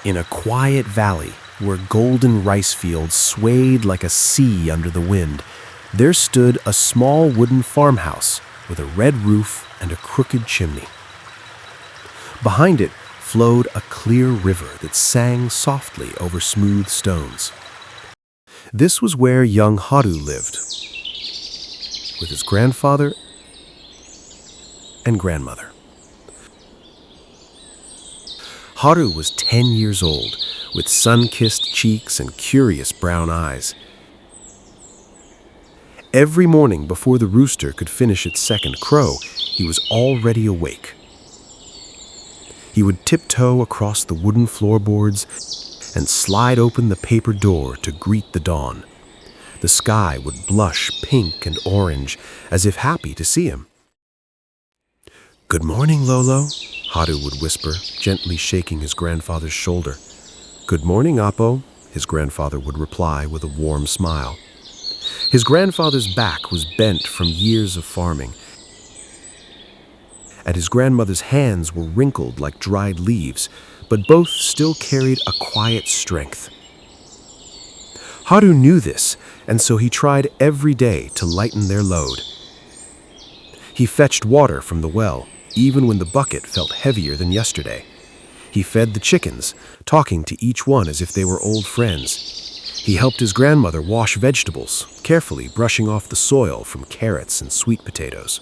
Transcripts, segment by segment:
In a quiet valley, where golden rice fields swayed like a sea under the wind, there stood a small wooden farmhouse with a red roof and a crooked chimney. Behind it flowed a clear river that sang softly over smooth stones. This was where young Haru lived, with his grandfather and grandmother. Haru was 10 years old, with sun-kissed cheeks and curious brown eyes. Every morning before the rooster could finish its second crow, he was already awake. He would tiptoe across the wooden floorboards and slide open the paper door to greet the dawn. The sky would blush pink and orange, as if happy to see him. "Good morning, Lolo," Haru would whisper, gently shaking his grandfather's shoulder. "Good morning, Apo," his grandfather would reply with a warm smile. His grandfather's back was bent from years of farming, and his grandmother's hands were wrinkled like dried leaves, but both still carried a quiet strength. Haru knew this, and so he tried every day to lighten their load. He fetched water from the well, even when the bucket felt heavier than yesterday. He fed the chickens, talking to each one as if they were old friends. He helped his grandmother wash vegetables, carefully brushing off the soil from carrots and sweet potatoes.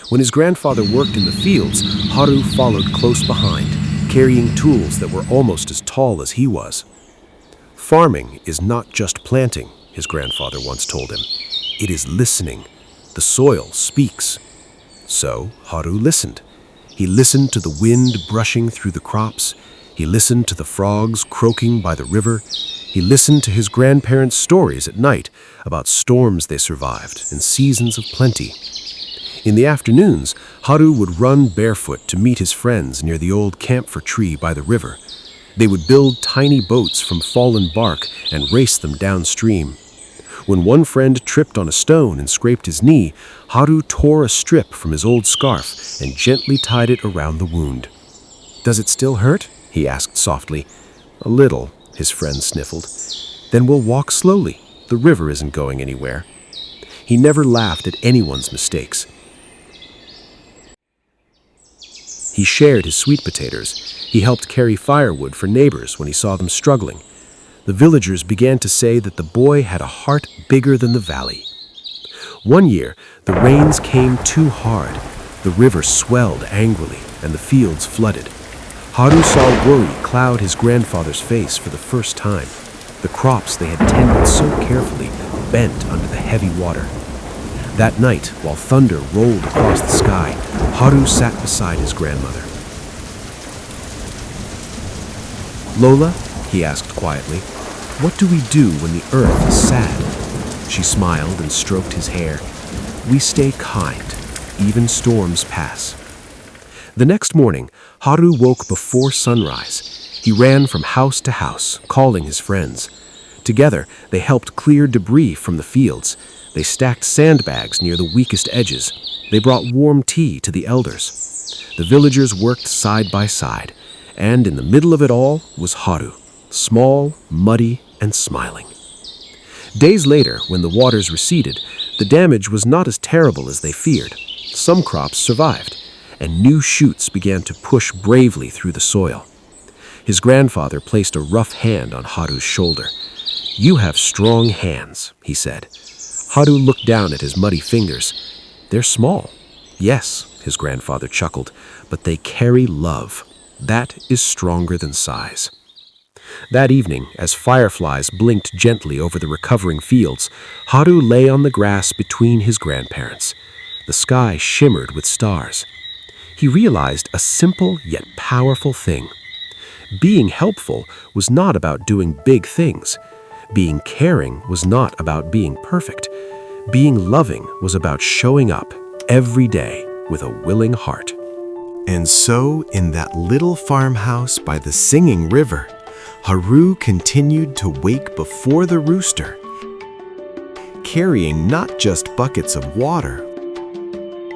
When his grandfather worked in the fields, Haru followed close behind, carrying tools that were almost as tall as he was. "Farming is not just planting," his grandfather once told him. "It is listening. The soil speaks." So Haru listened. He listened to the wind brushing through the crops. He listened to the frogs croaking by the river. He listened to his grandparents' stories at night about storms they survived and seasons of plenty. In the afternoons, Haru would run barefoot to meet his friends near the old camphor tree by the river. They would build tiny boats from fallen bark and race them downstream. When one friend tripped on a stone and scraped his knee, Haru tore a strip from his old scarf and gently tied it around the wound. "Does it still hurt?" he asked softly. "A little," his friend sniffled. "Then we'll walk slowly. The river isn't going anywhere." He never laughed at anyone's mistakes. He shared his sweet potatoes. He helped carry firewood for neighbors when he saw them struggling. The villagers began to say that the boy had a heart bigger than the valley. One year, the rains came too hard. The river swelled angrily, and the fields flooded. Haru saw worry cloud his grandfather's face for the first time. The crops they had tended so carefully bent under the heavy water. That night, while thunder rolled across the sky, Haru sat beside his grandmother. "Lola," he asked quietly, "what do we do when the earth is sad?" She smiled and stroked his hair. "We stay kind. Even storms pass." The next morning, Haru woke before sunrise. He ran from house to house, calling his friends. Together, they helped clear debris from the fields. They stacked sandbags near the weakest edges. They brought warm tea to the elders. The villagers worked side by side, and in the middle of it all was Haru, small, muddy, and smiling. Days later, when the waters receded, the damage was not as terrible as they feared. Some crops survived, and new shoots began to push bravely through the soil. His grandfather placed a rough hand on Haru's shoulder. "You have strong hands," he said. Haru looked down at his muddy fingers. "They're small." "Yes," his grandfather chuckled, "but they carry love. That is stronger than size." That evening, as fireflies blinked gently over the recovering fields, Haru lay on the grass between his grandparents. The sky shimmered with stars. He realized a simple yet powerful thing. Being helpful was not about doing big things. Being caring was not about being perfect. Being loving was about showing up every day with a willing heart. And so, in that little farmhouse by the singing river, Haru continued to wake before the rooster, carrying not just buckets of water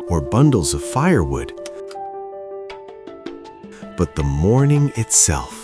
or bundles of firewood, but the morning itself.